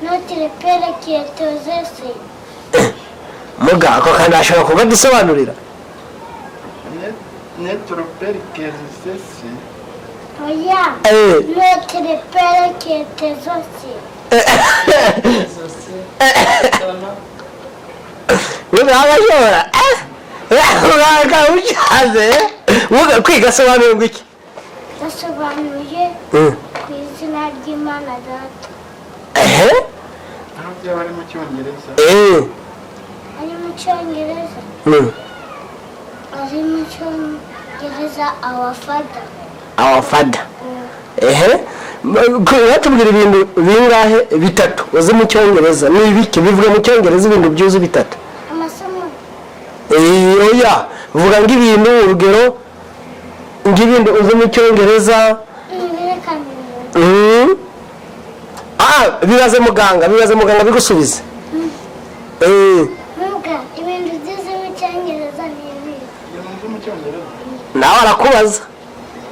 Notre père qui est aux cieux. muga ako kandi ashobora kugadusobanurira Notre père qui est aux cieux. Oya, notre père qui est aux cieux. urabashobora urakabucaze muga kwiga sobanura ngo iki Yasobanuye ku izina ry'Imana Data. Aho byaba ari mu Cyongereza. Ari mu Cyongereza. Ari mu Cyongereza our father. Our father. Watubwira ibintu bingahe bitatu uzi mu Cyongereza ni ibiki bivuga mu Cyongereza ibintu byuzi bitatu Amasomo. Oya vuga ngo ibintu urugero ngibintu uzi mu Cyongereza bibaze muganga bigusubize Muga ibintu byuzi mu Cyongereza ni ibi Ibintu mu Cyongereza. nawe arakubaza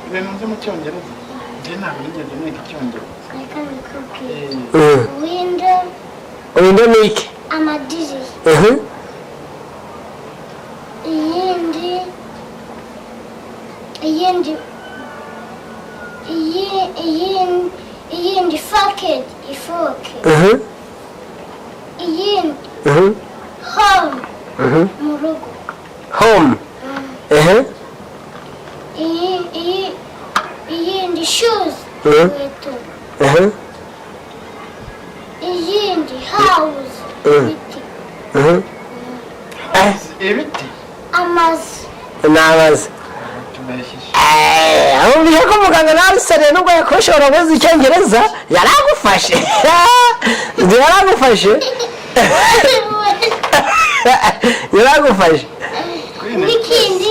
Ibintu mu Cyongereza. Je ntabwo nigeze niga Icyongereza. reka mbikubwire window ni iki amadirishya iyindi faketi ifoke iyindi home mu rugo home iyindi shoes inkweto iyindi house ibiti Ibiti. amazu nabaze ahubwo ko muganga nawe sare nubwo yakoshora bazi Icyongereza yaragufashe n'ikindi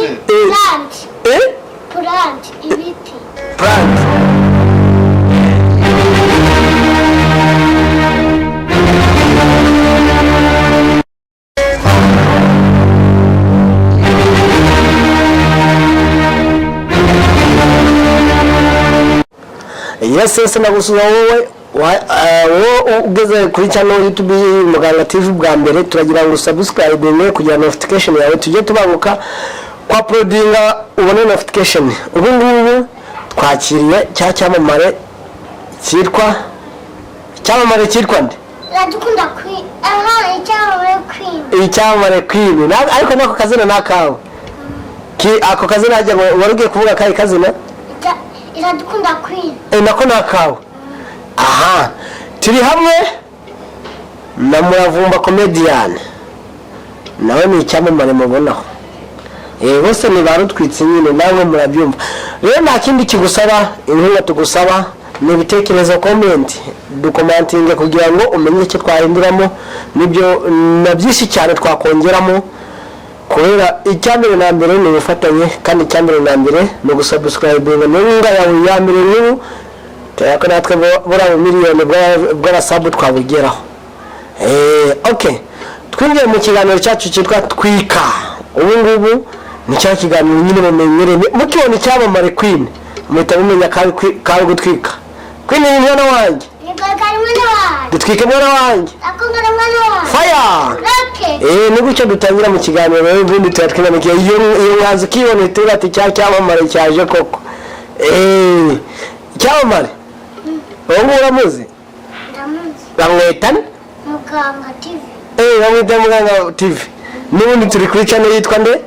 plant ibiti yes nagusuza wowe ugeze kuri channel YouTube Muganga TV bwa mbere turagira ngo subscribe kugira notification yawe tujye tubabuka kwa uploadinga ubone notification ubu ngubu twakiriye cyamamare cyitwa nde Radukunda Queen icyamamare Queen ariko nako kazina nakawe ako kazina ajya warugiye kuvuga kai kazina Iradukunda Queen nako nakawe aha turi hamwe na Muravumba comedian nawe ni icyamamare mubonaho bose ni barutwitse nyine nawe murabyumva rero nta kindi kigusaba inkuru tugusaba ni ibitekerezo comment dukomantinge kugira ngo umenye icyo twahinduramo nibyo na byinshi cyane twakongeramo kubera icyambere na mbere ni ubufatanye kandi icyambere na mbere no gusubscribe n'inga yawe ya mbere n'ubu tayako natwe bora miliyoni bw'abasabu twabugeraho okay twinjiye mu kiganiro cyacu cyitwa Twika ubu ngubu ni cya kiganiro nyine bamenyereye mukibona icyamamare Queen muhita mumenya kawe gutwika Queen ni mwana wanjye dutwike mwana wanjye fire ni gutyo dutangira mu kiganiro ubundi turatwinamikiye iyo mwazi kibona turati cyamamare cyaje koko icyamamare ubu uramuzi bamwitana Muganga TV bamwita Muganga TV n'ubundi turi kuri channel yitwa nde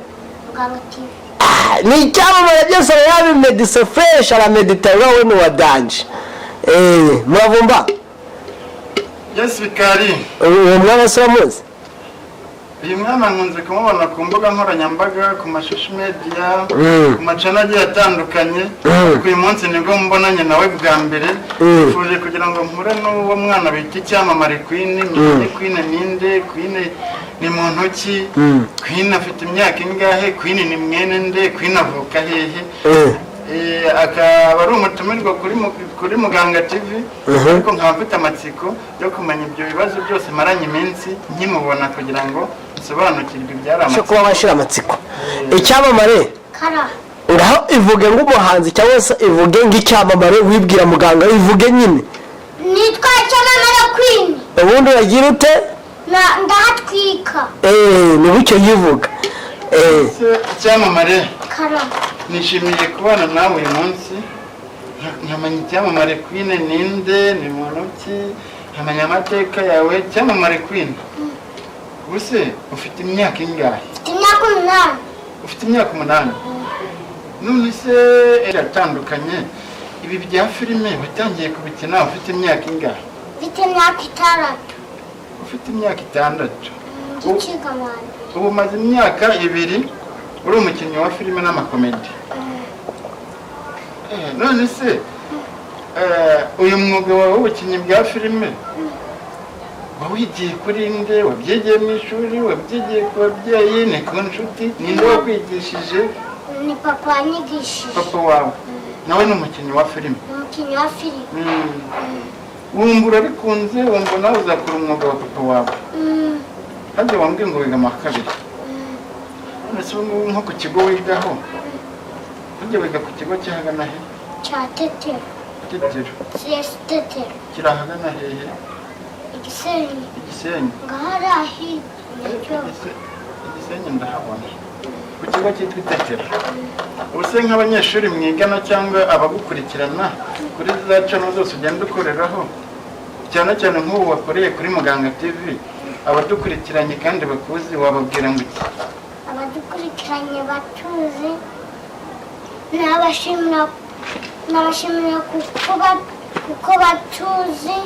Muganga TV ni icyamamare byose yabi medicine fresh ara meditaire wawe ni wadanje Muravumba Yes Bikari uwo mwana siramuzi uyu mwana nkunze kumubona ku mbuga nkoranyambaga ku mashusho media ku macana agiye atandukanye uyu munsi nibwo mbonanye nawe bwa mbere tuje kugira ngo mpure n'uwo mwana bita icyamamare Queen Queen ninde Queen ni muntu ki Queen afite imyaka ingahe Queen ni mwene nde Queen avuka hehe akaba ari umutumirwa kuri Muganga TV ariko nkaba mfite amatsiko yo kumenya ibyo bibazo byose maranye iminsi nkimubona kugira ngo nsobanukirwe ibyari amatsiko kuba bashira amatsiko icyamamare Kara ngaho ivuge ng'umuhanzi cyangwa se ivuge ng'icyamamare wibwira Muganga ivuge nyine nitwa Icyamamare Queen ubundi uragira ute ndahatwika ni bucyo yivuga icyamamare karama nishimiye kubana nawe uyu munsi nkamenya icyamamare Queen ninde ni muntu ki nkamenya amateka yawe icyamamare Queen ubuse ufite imyaka ingahe ufite imyaka 8 none se iratandukanye ibi bya filime watangiye kubikina ufite imyaka ingahe mfite imyaka 6 ufite imyaka 6 ikigamana ubu maze imyaka 2 uri umukinnyi wa filime n'amakomedi none se uyu mwuga wawe w'ubukinnyi bwa filime wawigiye kuri nde wabyigiye mu ishuri wabyigiye ku babyeyi ni ku nshuti ninde wakwigishije ni papa wanyigishije papa wawe nawe ni umukinnyi wa filime umukinnyi wa filime wumva urabikunze wumva nawe uzakora umwuga wa papa wawe kandi wambwiye ngo wiga mu 2 none se ubu nko ku kigo wigaho ujya wiga ku kigo cyahagana he cya Tetero CS Tetero kirahagana hehe Igisenyi ngahari Igisenyi ndahabona ku kigo cyitwa Tetero ubuse nk'abanyeshuri mwigana cyangwa abagukurikirana kuri za channel zose ugenda ukoreraho cyane cyane nk'ubu wakoreye kuri Muganga TV abadukurikiranye kandi bakuzi wababwira ngo iki abadukurikiranye batuzi nabashimira kuko batuzi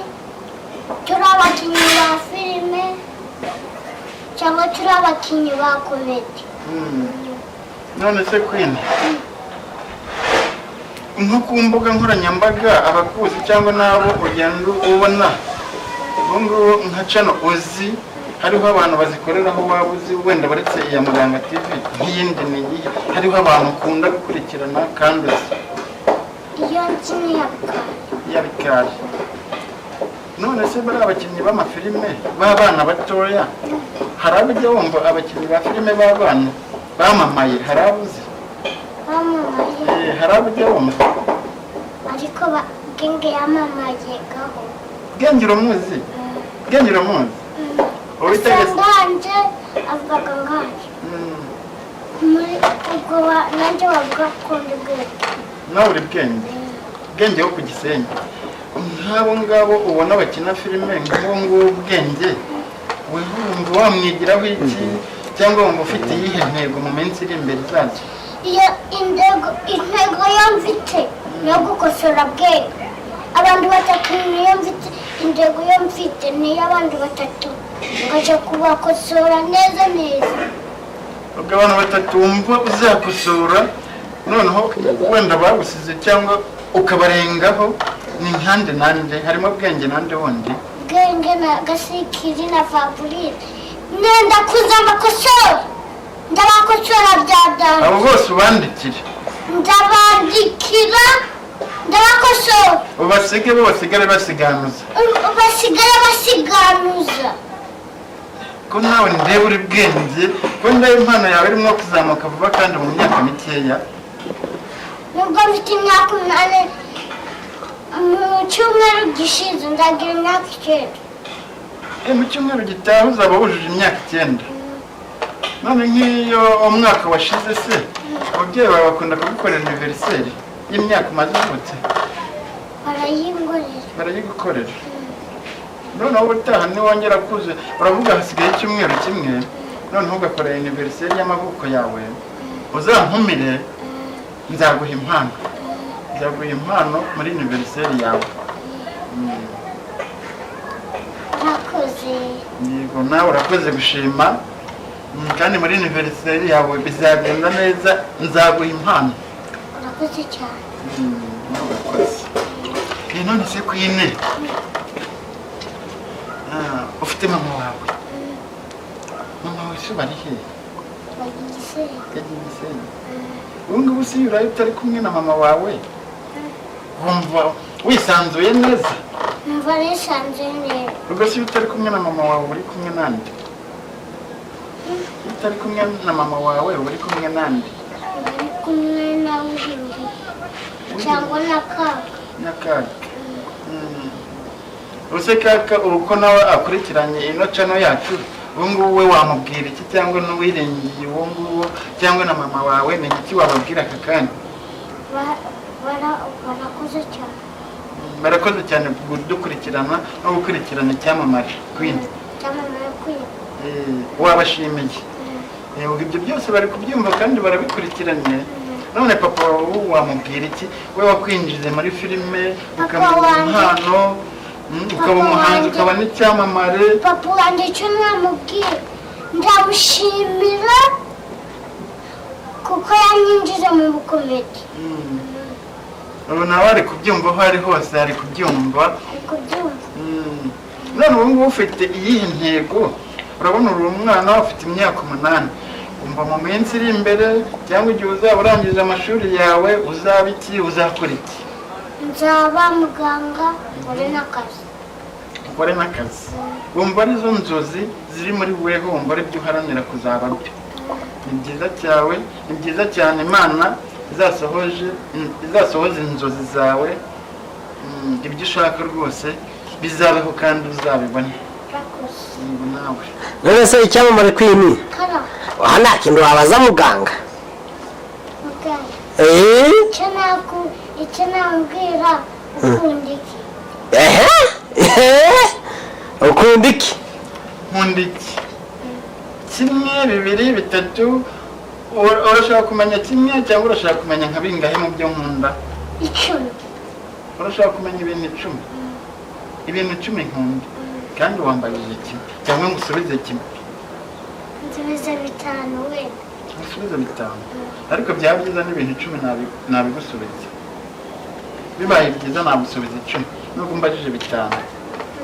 turi abakinnyi ba filime cyangwa turi abakinnyi ba komedi none se Queen nko ku mbuga nkoranyambaga abakuzi cyangwa nabo ugenda ubona ubungu nka channel uzi hariho abantu bazikoreraho wabuzi wenda baretse iya Muganga TV nk'iyindi niyi hariho abantu ukunda gukurikirana kandi uzi iyo nzi yabikari none se bari abakinnyi b'amafilime b'abana batoya hari abajya wumva abakinnyi ba filime b'abana bamamaye hari abuzi hari abajya wumva ariko Genge yamamaye gaho Genge uramuzi Genge uramuzi Sanganje avuga ngaje muri ubwo nanjye wavuga ko ndi Bwenge nawe uri Bwenge wo ku Gisenyi nk'abo ngabo ubona bakina filime nk'uwo nguwo Bwenge wewe wumva wamwigiraho iki cyangwa wumva ufite iyihe ntego mu minsi iri imbere izaza iyo intego yo mfite no gukosora Bwenge abantu 3 niyo mfite intego yo mfite niyo abantu 3 ngaje kubakosora neza ubwo abantu 3 wumva uzakosora noneho wenda bagusize cyangwa ukabarengaho ni nkande nande harimo Bwenge nande wundi Bwenge na Gasikiri na Fabrice nenda kuza makosora ndabakosora byadana abo bose ubandikire ndabandikira ndabakosora basigare basiganuza ko nawe ndeba uri Bwenge ko ndaye impano yawe irimo kuzamuka vuba kandi mu myaka mikeya nubwo mfite imyaka 8 mu cyumweru gishize ndagira imyaka 9 mu cyumweru gitaha uzaba wujuje imyaka 9 none nk'iyo umwaka washize se ababyeyi bawe bakunda kugukorera anniversaire y'imyaka umaze uvutse barayigukorera noneho ubutaha niwongera kuze uravuga hasigaye icyumweru kimwe noneho ugakorera anniversaire y'amavuko yawe uzantumire nzaguha impano muri anniversaire yawe yego nawe urakoze gushima kandi muri anniversaire yawe bizagenda neza nzaguha impano urakoze cyane none se Queen ufite mama wawe se bari he Gisenyi ubu ngubu si uraye utari kumwe na mama wawe wumva wisanzuye neza mva nisanzuye neza ubwo si utari kumwe na mama wawe uri kumwe nande utari kumwe na mama wawe uri kumwe nande uri kumwe na cyangwa na Kaga use kaka uko nawe akurikiranye ino channel yacu ubu ngubu we wamubwira iki cyangwa n'uwiringiye uwo nguwo cyangwa na mama wawe ni iki wababwira aka kanya? Barakoze cyane kudukurikirana no gukurikirana icyamamare Queen. Wabashimiye. Ibyo byose bari kubyumva kandi barabikurikiranye. None papa wamubwira iki? We wakwinjize muri filime ukamuha impano ukaba umuhanzi ukaba n'icyamamare. Papa wanjye icyo namubwira ndamushimira kuko yanyinjiza mu bukomedi. Ubu nawe ari kubyumva aho ari hose ari kubyumva. None ubu ngubu ufite iyihe ntego? Urabona uri umwana ufite imyaka 8. Umva mu minsi iri imbere cyangwa igihe uzaba urangije amashuri yawe uzaba iki, uzakora iki? Nzaba muganga, nkore n'akazi. Ukore n'akazi. Wumva arizo nzozi ziri muri weho, wumva ari byo uharanira kuzaba byo. Ni byiza cyawe, ni byiza cyane Imana izasohoza inzozi zawe. Ibyo ushaka rwose bizabeho kandi uzabibone. Nawe none se icyamamare Queen aha nta kintu wabaza muganga? Icyo nambwira ukunda iki? Ukunda iki? Nkunda iki? Kimwe, bibiri, bitatu. Urashaka kumenya kimwe cyangwa urashaka kumenya nka bingahe mu byo nkunda? 10. Urashaka kumenya ibintu 10? Ibintu 10 nkunda. Kandi wambajije kimwe cyangwa ngusubize kimwe? Nsubize 5 wenda. Ngusubize 5. Ariko byaba byiza n'ibintu 10 nabigusubiza. Bibaye byiza nagusubiza 10 nubwo mbajije 5.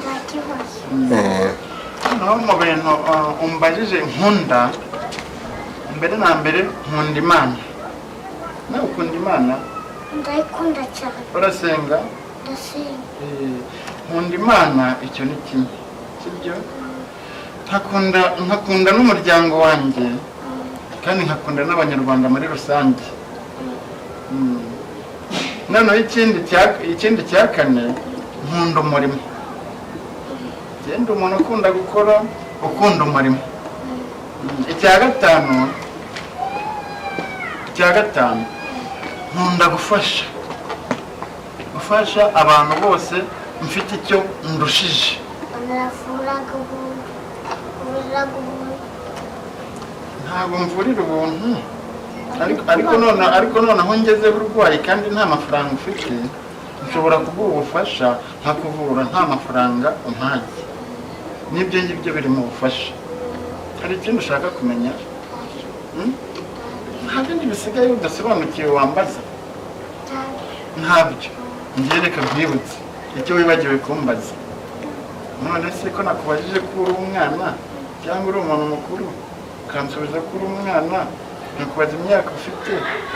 Nta kibazo. Naho mu bintu umbajije nkunda, mbere na mbere nkunda Imana. Nawe ukunda Imana? Ndayikunda cyane. Urasenga? Ndasenga. Nkunda Imana, icyo ni kimwe. Sibyo? Nkakunda n'umuryango wanjye kandi nkakunda n'abanyarwanda muri rusange. Noneho ikindi cya kane nkunda umurimo. Genda umuntu ukunda gukora, ukunda umurimo. Icya gatanu nkunda gufasha abantu bose mfite icyo ndushije. Ntabwo mvurira ubuntu ariko noneho ngezeho urwaye kandi nta mafaranga ufite, nshobora kuguha ubufasha nkakuvura nta mafaranga umpaye. N'ibyo ngibyo biri mu bufasha. Hari ikindi ushaka kumenya? Nta bindi bisigaye udasobanukiwe wambaza? Ntabyo. Ngiye reka nkwibutse icyo wibagiwe kumbaza. None se ko nakubajije ko uri umwana cyangwa uri umuntu mukuru ukansubiza ko uri umwana, nakubaza imyaka ufite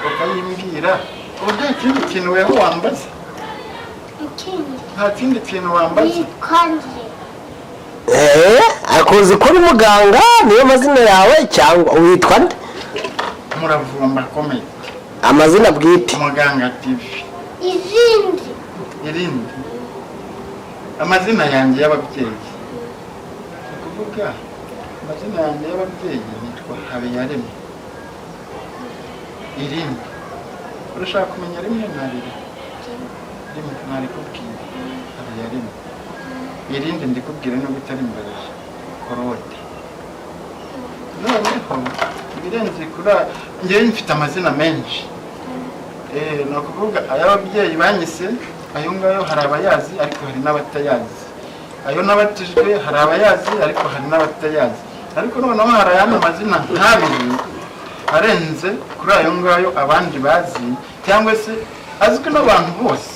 ukayimbwira, ubu nta kindi kintu weho wambaza? Nta kindi kintu wambaza? Akuzi ko uri muganga niyo mazina yawe cyangwa witwa nde? Muravumba Comedy. Amazina bwite? Muganga TV. Irindi amazina yanjye y'ababyeyi. Kuvuga amazina yanjye y'ababyeyi nitwa Habiyaremye. Irindi urashaka kumenya rimwe na rimwe? Rimwe ntari kubwira Habiyaremye. Irindi ndikubwira no gutari imbere Korode. Noneho birenze kuri ngewe mfite amazina menshi. Ni ukuvuga ay'ababyeyi banyise, ayo ngayo hari abayazi ariko hari n'abatayazi. Ayo nabatijwe hari abayazi ariko hari n'abatayazi. Ariko noneho hari ayandi mazina nk'abiri arenze kuri ayo ngayo abandi bazi cyangwa se azwi n'abantu bose.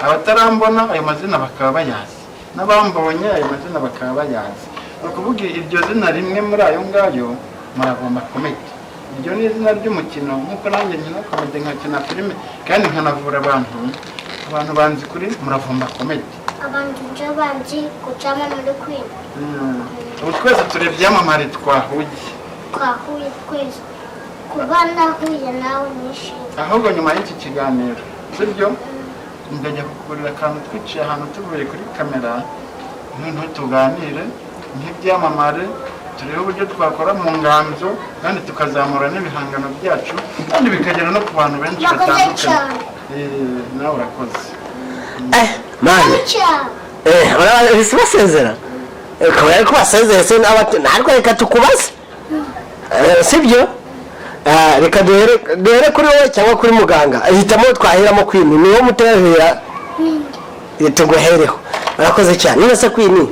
Abatarambona ayo mazina bakaba bayazi, n'abambonye ayo mazina bakaba bayazi. Ni ukuvuga iryo zina rimwe muri ayo ngayo Muravumba Comedy. Iryo ni izina ry'umukino nk'uko nanjye nkina komedi nkakina filime kandi nkanavura abantu banzi kuri Muravumba Comedy. Abantu nje banzi kucyama muri Queen. Ubu twese turi ibyamamare twahuye twese kuba nahuye nawe nishimye. Ahubwo nyuma y'iki kiganiro sibyo ndajya kugurira akantu twiciye ahantu tuvuye kuri kamera noneho tuganire nk'ibyamamare turebe uburyo twakora mu nganzo kandi tukazamura n'ibihangano byacu kandi bikagera no ku bantu benshi batandukanye. Nawe urakoze mani isi basezera ukaba ari kubasezera se ntabwo reka tukubaze sibyo reka duhere kuri wowe cyangwa kuri muganga hitamo twahiramo Queen niwo mutahera tuguhereho urakoze cyane none se Queen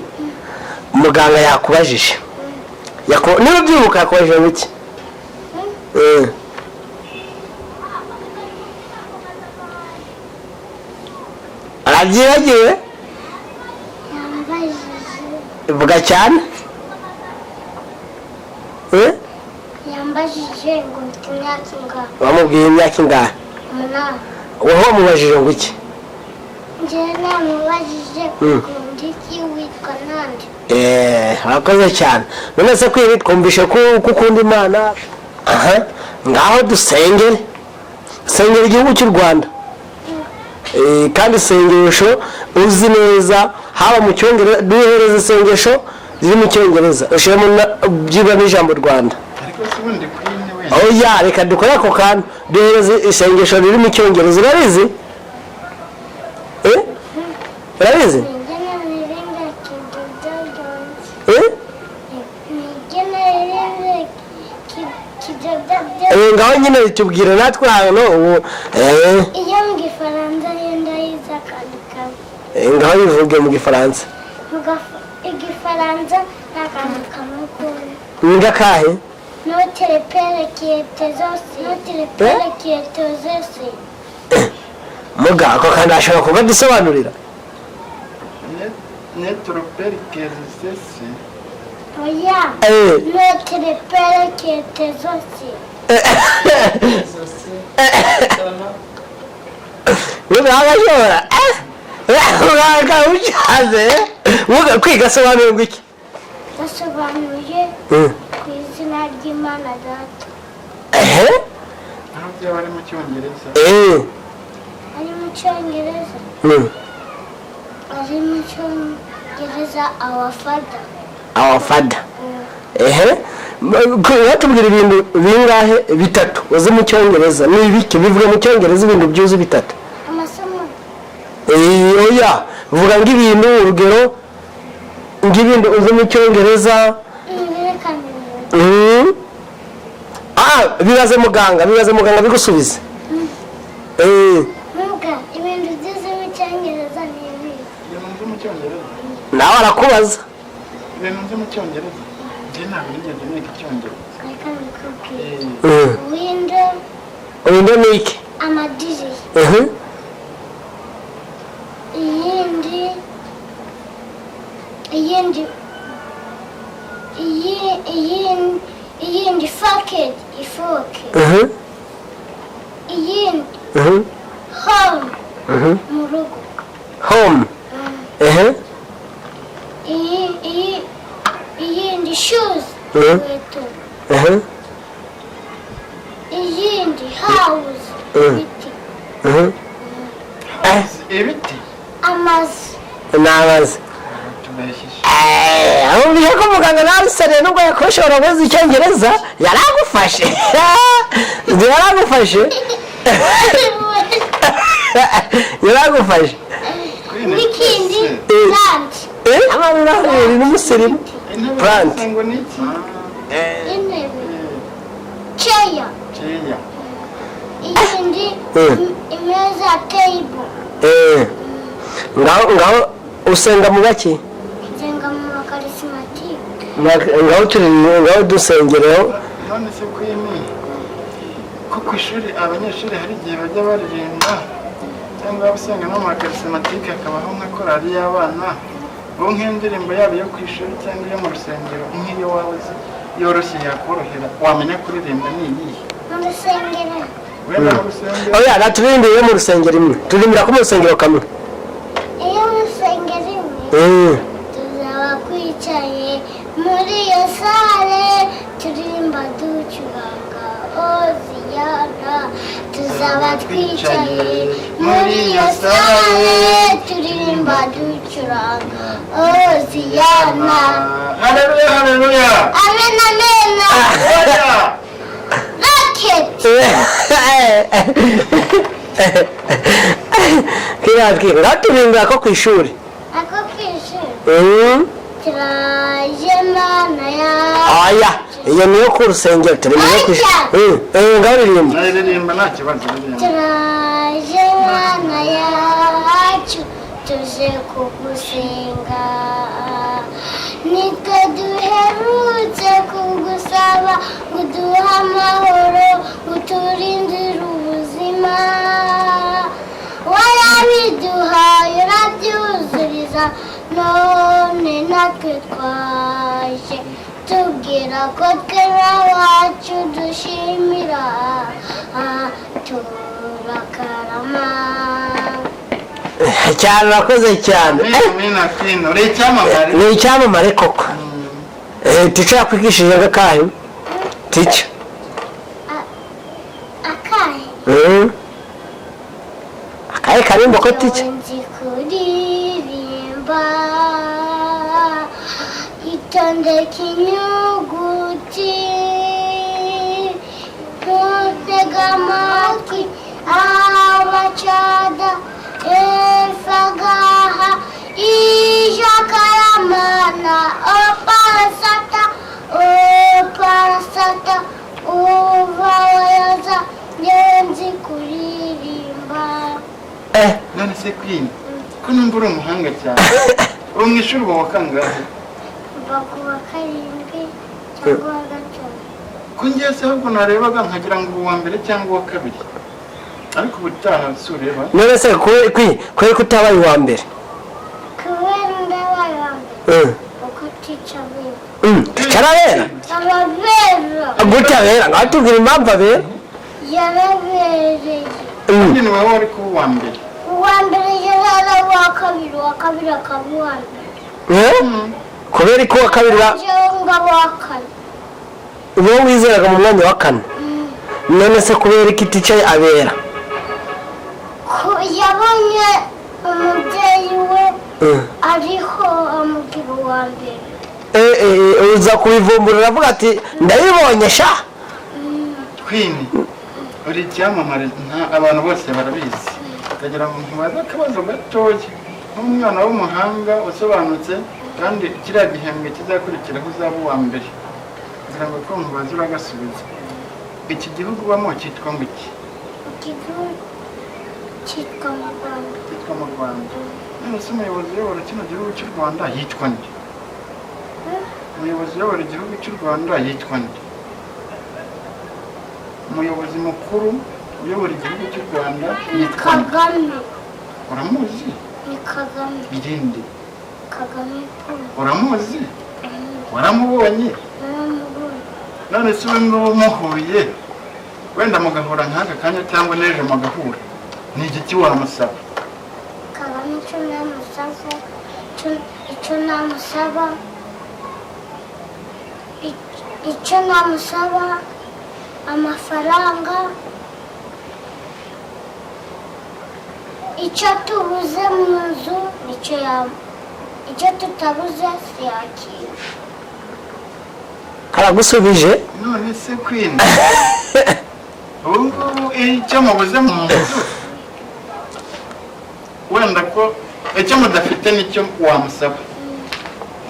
muganga yakubajije niba byibuka yakubajije iki arabyibagiwe vuga cyane yambajije ngo mfite imyaka ingahe wamubwiye imyaka ingahe 8 wowe wamubajije ngo iki njyewe namubajije ngo iki witwa nande urakoze cyane none se Queen twumvishe ko ukunda Imana ngaho dusengere igihugu cy'u Rwanda kandi isengesho uzi neza haba mu cyongereza duhereza isengesho ziri mu cyongereza ushiramo byiba n'ijambo Rwanda ariko se ubundi Queen we reka dukore ako kantu duhereza isengesho riri mu cyongereza urabizi urabizi ngaho nyine tubwire natwe hano ubu iyo mu gifaransa yenda yiza kandi ngaho bivuge mu gifaransa igifaransa n'akantu kamwe k'ubu nga kahe notre père qui était aux cieux muga ako kandi ashobora kuba dusobanurira notre père qui est aux cieux oya notre père qui était aux cieux ntibagashobora ucaze kwiga asobanura ngo iki yasobanuye ku izina ry'Imana Data aho byaba ari mu cyongereza ari mu cyongereza our father watubwira ibintu bingahe bitatu uzi mu cyongereza ni ibiki bivuga mu cyongereza ibintu byuzi bitatu amasomo oya vuga ng'ibintu urugero ng'ibintu uzi mu cyongereza bibaze muganga bigusubize muga ibintu byuzi mu cyongereza ni ibi ibintu mu cyongereza nawe arakubaza ibintu mu cyongereza njye ntabwo nigeze niga icyongereza window ni iki amadirishya iyindi ifoke iyindi home mu rugo home iyindi shoes inkweto iyindi house ibiti amazu n'amazi ahubwo ko muganga nawe usariye nubwo yakoshora ubuze icyongereza yaragufashe n'ikindi plant amabirahuri n'umusirimu plant intebe chair iyindi imeza table ngaho usenga mu baki nsenga mu makarismatike ngaho dusengereho none se Queen ko ku ishuri abanyeshuri hari igihe bajya baririmba cyangwa basenga no mu makarismatike hakabaho nka korali y'abana bo nk'indirimbo yabo yo ku ishuri cyangwa iyo mu rusengero nk'iyo waba uzi yoroshye yakorohera wamenya kuririmba ni iyihe mu rusengero wenda mu rusengero naturirimbiye mu rusengero imwe turirimbira ko mu rusengero kamwe iyo mu rusengero imwe tuzaba twicaye muri iyo sale turirimba ducuranga ozi Hoziyana tuzaba twicaye muri iyo sare turirimba ducuranga Hoziyana. Haleluya haleluya. Amen amen. Rocket. kirazwi uraturimba ko kwishuri Ako kwishuri turaje mana yacu. aya iyo niyo ku rusengero turimo kwishuri ngaririmba naririmba nta kibazo. Turaje mana yacu tuje kugusenga nitwe duherutse kugusaba ngo uduhe amahoro uturindire ubuzima warabiduhaye urabyuzuriza none natwe twaje tubwira ko twera wacu dushimira turakarama cyane urakoze cyane Amina Queen uri icyamamare. ni icyamamare koko tica yakwigishije ngakahe tica akahe akahe karimbo ko tica nzi kuririmba itondeka inyuguti ntutega amatwi abacada efagaha ijakaramana oparasata uvawayaza ngenzi kuririmba. None se Queen ko numva uri umuhanga cyane uwo mu ishuri uba wakangahe? Kuva ku wa karindwi cyangwa wa gatanu. Ko ngiye se ahubwo narebaga nkagira ngo uwa mbere cyangwa uwa kabiri ariko ubutaha si ureba. none se kubera ko utabaye uwa mbere Kubera ndabaye wa mbere uko tica abera. tica arabera Ababera gute abera ngaho tubwira impamvu abera yarabereye. Kandi ni wowe wari kuba uwa mbere. Uwa mbere yarara uwa kabiri uwa kabiri akaba uwa mbere. kubera ko uwa kabiri Jewe ngaba uwa kane. uwo wizeraga mu mwanya wa kane none se kubera ko tica abera Yabonye umubyeyi we ariho amubwira uwa mbere. uza kubivumbura uravuga ati ndabibonye sha Queen uri icyamamare abantu bose barabizi. Ndagira ngo nkubaze akabazo gatoya nk'umwana w'umuhanga usobanutse kandi kiriya gihembwe kizakurikiraho uzaba uwa mbere. Ngira ngo ko nkubaze uragasubiza. Iki gihugu ubamo cyitwa ngo iki? Igihugu cyitwa mu Rwanda. Cyitwa mu Rwanda. None se umuyobozi uyobora kino gihugu cy'u Rwanda yitwa nde? Umuyobozi uyobora igihugu cy'u Rwanda yitwa nde? Umuyobozi mukuru uyobora igihugu cy'u Rwanda Ni yitwa nde? Kagame. Uramuzi? Ni Kagame. Irinde. Kagame Paul. Uramuzi? Waramubonye? Naramubonye. None se we n'umuhuye wenda mugahura nk'aka kanya cyangwa n'ejo mugahura ni igiki wamusaba? Kagame icyo namusaba icyo namusaba amafaranga icyo tubuze mu nzu nicyo icyo tutabuze siyakira. karagusubije None se Queen ubu ngubu icyo mubuze mu nzu wenda ko icyo mudafite nicyo wamusaba,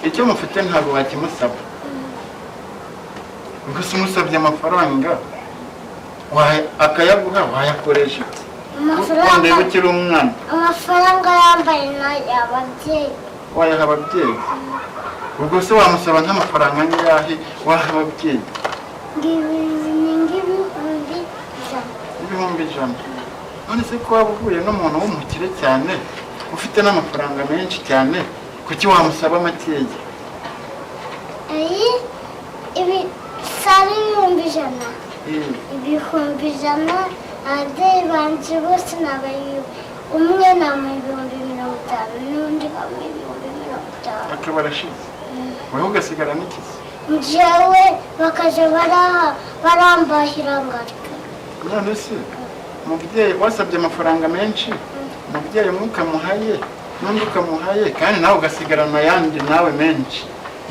icyo mufite ntabwo wakimusaba. Gusa umusabye amafaranga akayaguha wayakoresha ndeba ukiri umwana. Amafaranga yambaye n'ay'ababyeyi Wayaha ababyeyi? Ubwo se wamusaba nk'amafaranga angahe waha ababyeyi? ng'ibihumbi ijana. None se ko waba uhuye n'umuntu w'umukire cyane ufite n'amafaranga menshi cyane kuki wamusaba makeya? Ibi sari ibihumbi ijana. Ibihumbi ijana ababyeyi banje bose nabaye umwe namuha ibihumbi 50 n'undi bamuha ibihumbi 50. Akaba arashize wowe ugasigara n'ikizi? Njyewe bakaja barambahira ngarika. none se umubyeyi wasabye amafaranga menshi umubyeyi umwe ukamuhaye n'undi ukamuhaye kandi nawe ugasigarana ayandi nawe menshi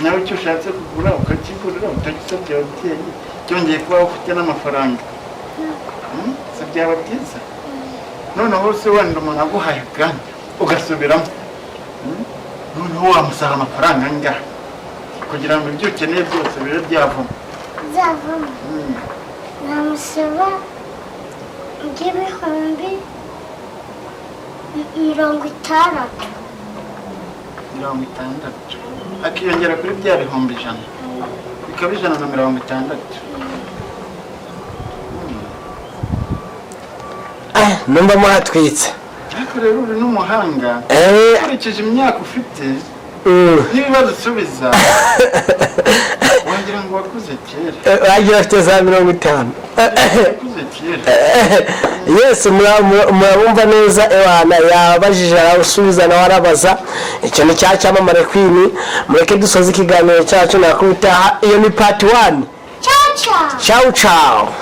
nawe icyo ushatse kugura ukakigurira utagisabye ababyeyi cyongeye kuba ufite n'amafaranga si byaba byiza noneho se wenda umuntu aguhaye kandi ugasubiramo noneho wamusaba amafaranga angahe kugira ngo ibyo ukeneye byose bibe byavamo namusaba nk'ibihumbi 60. akiyongera kuri bya bihumbi 100 bikaba 160. numva muhatwitse ariko rero uri n'umuhanga ukurikije imyaka ufite n'ibibazo usubiza wagira ngo wakuze kera wagira afite za 50 wakuze kera Yesu murabumva neza ewana yabajije arasubiza nawe arabaza ikintu cyamamare kwini mureke dusoze ikiganiro cyacu nakubitaha iyo ni part 1 ciao ciao